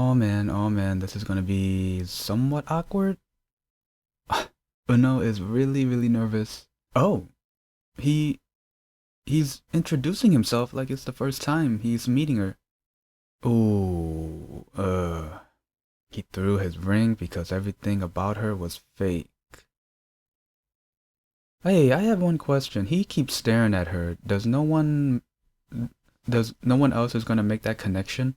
oh man, this is gonna be somewhat awkward. Uno is really, really nervous. Oh, he he's introducing himself like it's the first time he's meeting her. Ooh, he threw his ring because everything about her was fake. Hey, I have one question. He keeps staring at her. Does no one else is gonna make that connection?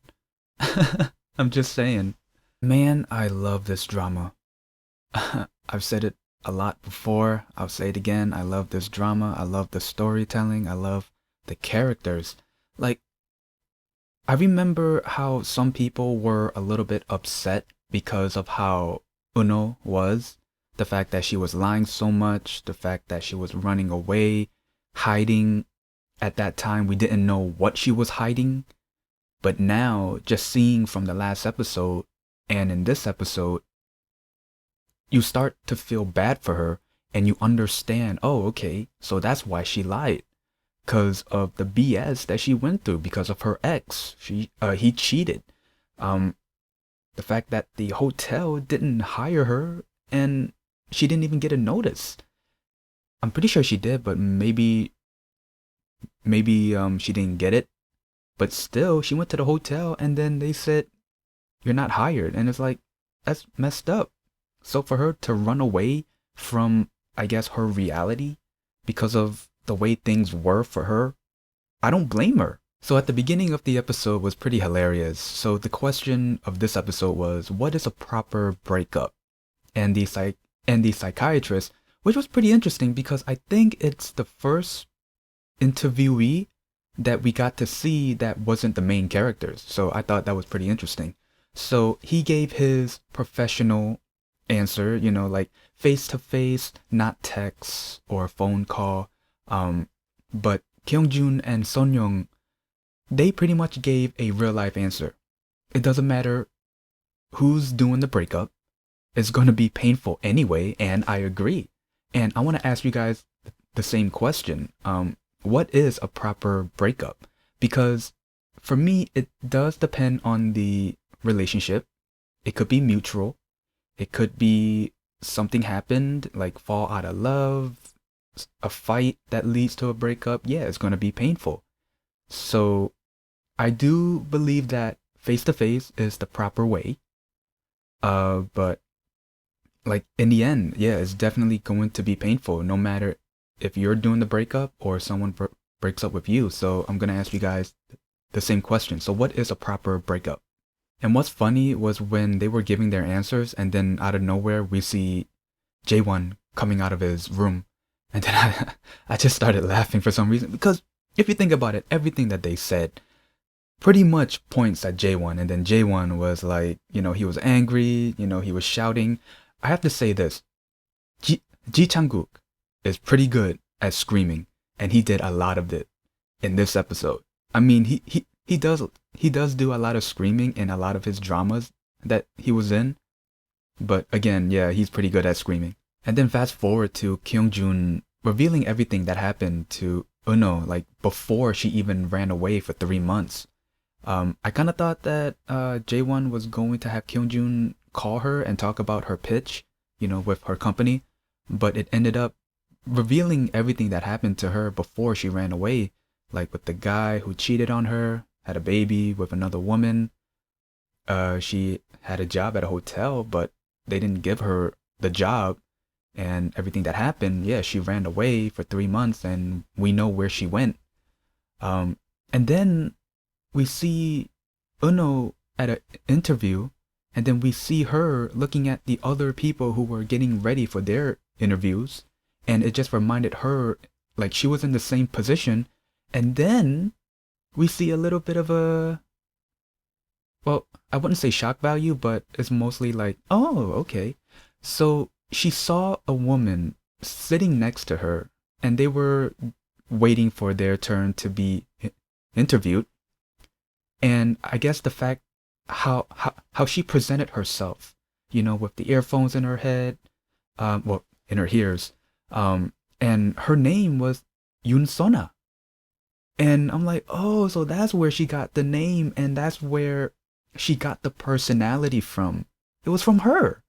I'm just saying. Man, I love this drama. I've said it a lot before. I'll say it again. I love this drama. I love the storytelling. I love the characters. Like, I remember how some people were a little bit upset because of how Uno was. The fact that she was lying so much, the fact that she was running away, hiding. At that time, we didn't know what she was hiding. But now, just seeing from the last episode and in this episode, you start to feel bad for her and you understand, oh, okay, so that's why she lied. Because of the BS that she went through because of her ex. He cheated. Um, the fact that the hotel didn't hire her and she didn't even get a notice. I'm pretty sure she did, but maybe she didn't get it. But still, she went to the hotel and then they said, you're not hired. And it's like, that's messed up. So for her to run away from, I guess, her reality because of the way things were for her, I don't blame her. So at the beginning of the episode was pretty hilarious. So the question of this episode was, what is a proper breakup? And the psychiatrist, which was pretty interesting because I think it's the first interviewee that we got to see that wasn't the main characters. So I thought that was pretty interesting. So he gave his professional answer, like face to face, not text or phone call. But Kyungjun and Sonyoung, they pretty much gave a real life answer. It doesn't matter who's doing the breakup. It's going to be painful anyway, and I agree. And I want to ask you guys the same question. What is a proper breakup? Because for me, it does depend on the relationship. It could be mutual. It could be something happened, like fall out of love, a fight that leads to a breakup. Yeah, it's going to be painful. So I do believe that face to face is the proper way. But like in the end, yeah, it's definitely going to be painful no matter if you're doing the breakup or someone breaks up with you. So I'm going to ask you guys the same question. So what is a proper breakup? And what's funny was when they were giving their answers and then out of nowhere we see Jaewon coming out of his room. And then I just started laughing for some reason because if you think about it, everything that they said pretty much points at Jaewon. And then Jaewon was like, he was angry, he was shouting. I have to say this. Ji Chang-guk is pretty good at screaming and he did a lot of it in this episode. I mean, he does do a lot of screaming in a lot of his dramas that he was in. But again, yeah, he's pretty good at screaming. And then fast forward to Kyungjun revealing everything that happened to Uno, like before she even ran away for 3 months. I kind of thought that Jaewon was going to have Kyungjun call her and talk about her pitch, with her company. But it ended up revealing everything that happened to her before she ran away, like with the guy who cheated on her, had a baby with another woman. She had a job at a hotel, but they didn't give her the job and everything that happened. Yeah, she ran away for 3 months and we know where she went. And then we see Uno at an interview and then we see her looking at the other people who were getting ready for their interviews. And it just reminded her like she was in the same position. And then we see a little bit of well, I wouldn't say shock value, but it's mostly like, oh, okay. So she saw a woman sitting next to her and they were waiting for their turn to be interviewed. And I guess the fact how she presented herself, with the earphones in her head, in her ears, and her name was Yoon Sona. And I'm like, oh, so that's where she got the name, and that's where she got the personality from. It was from her.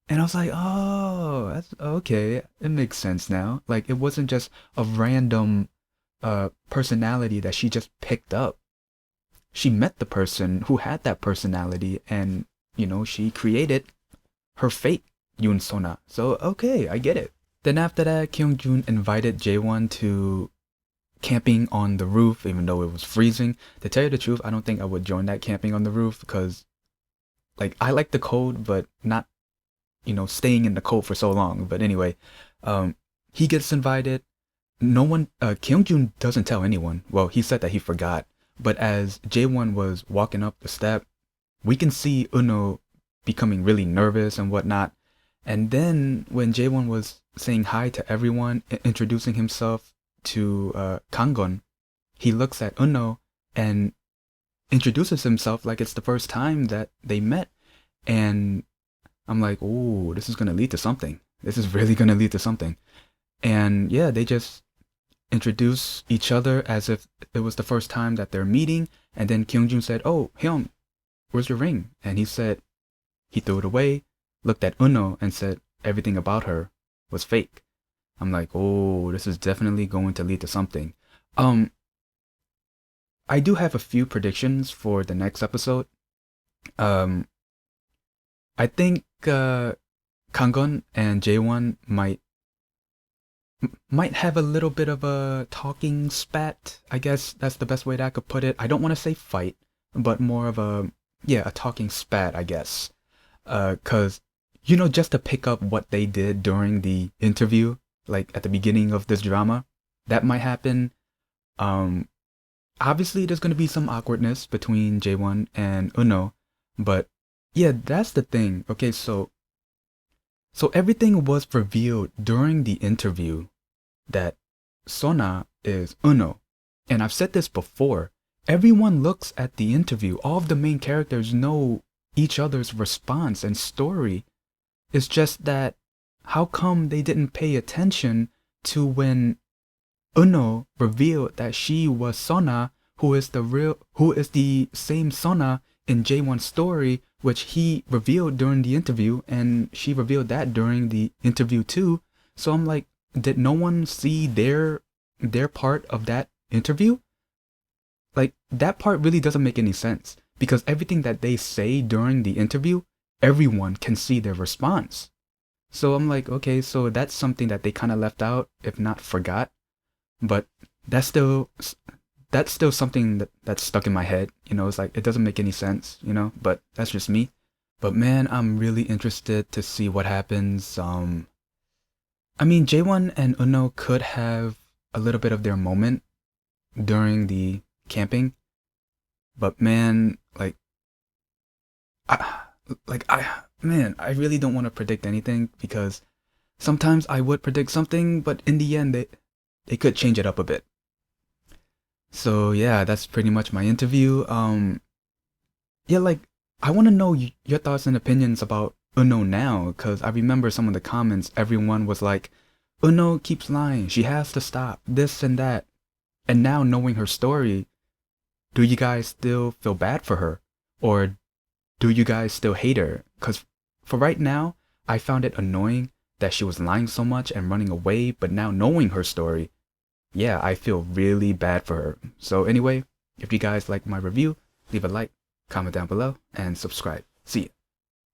And I was like, oh, that's okay. It makes sense now. Like, it wasn't just a random personality that she just picked up. She met the person who had that personality, and she created her fake Yoon Sona. So okay, I get it. Then after that, Kyung-jun invited Jaewon to camping on the roof, even though it was freezing. To tell you the truth, I don't think I would join that camping on the roof because, like, I like the cold, but not, staying in the cold for so long. But anyway, he gets invited. No one, Kyung-jun doesn't tell anyone. Well, he said that he forgot. But as Jaewon was walking up the step, we can see Eun O becoming really nervous and whatnot. And then when Jaewon was saying hi to everyone, introducing himself to Kanggon, he looks at Eun O and introduces himself like it's the first time that they met. And I'm like, oh, this is going to lead to something. This is really going to lead to something. And yeah, they just introduce each other as if it was the first time that they're meeting. And then Kyung-jun said, oh, Hyun, where's your ring? And he said he threw it away, looked at Eun O and said everything about her was fake. I'm like, oh, this is definitely going to lead to something. I do have a few predictions for the next episode. I think Kanggon and Jaewon might have a little bit of a talking spat. I guess that's the best way that I could put it. I don't want to say fight, but more of a talking spat, I guess. Cause just to pick up what they did during the interview, like at the beginning of this drama, that might happen. Obviously there's gonna be some awkwardness between Jaewon and Eun O, but yeah, that's the thing. Okay, so everything was revealed during the interview that Sona is Eun O. And I've said this before. Everyone looks at the interview. All of the main characters know each other's response and story. It's just that how come they didn't pay attention to when Eun O revealed that she was Sona, who is the same Sona in Jaewon's story, which he revealed during the interview, and she revealed that during the interview too. So I'm like, did no one see their part of that interview? Like, that part really doesn't make any sense, because everything that they say during the interview, everyone can see their response. So I'm like, okay, so that's something that they kind of left out, if not forgot. But that's still something that's stuck in my head. It's like, it doesn't make any sense, but that's just me. But man, I'm really interested to see what happens. I mean, Jaewon and Eun O could have a little bit of their moment during the camping, but man, I really don't want to predict anything, because sometimes I would predict something, but in the end, they could change it up a bit. So yeah, that's pretty much my interview. I want to know your thoughts and opinions about Eun O now, because I remember some of the comments, everyone was like, Eun O keeps lying, she has to stop, this and that. And now knowing her story, do you guys still feel bad for her? Or do you guys still hate her? Because for right now, I found it annoying that she was lying so much and running away, but now knowing her story, yeah, I feel really bad for her. So anyway, if you guys like my review, leave a like, comment down below, and subscribe. See ya.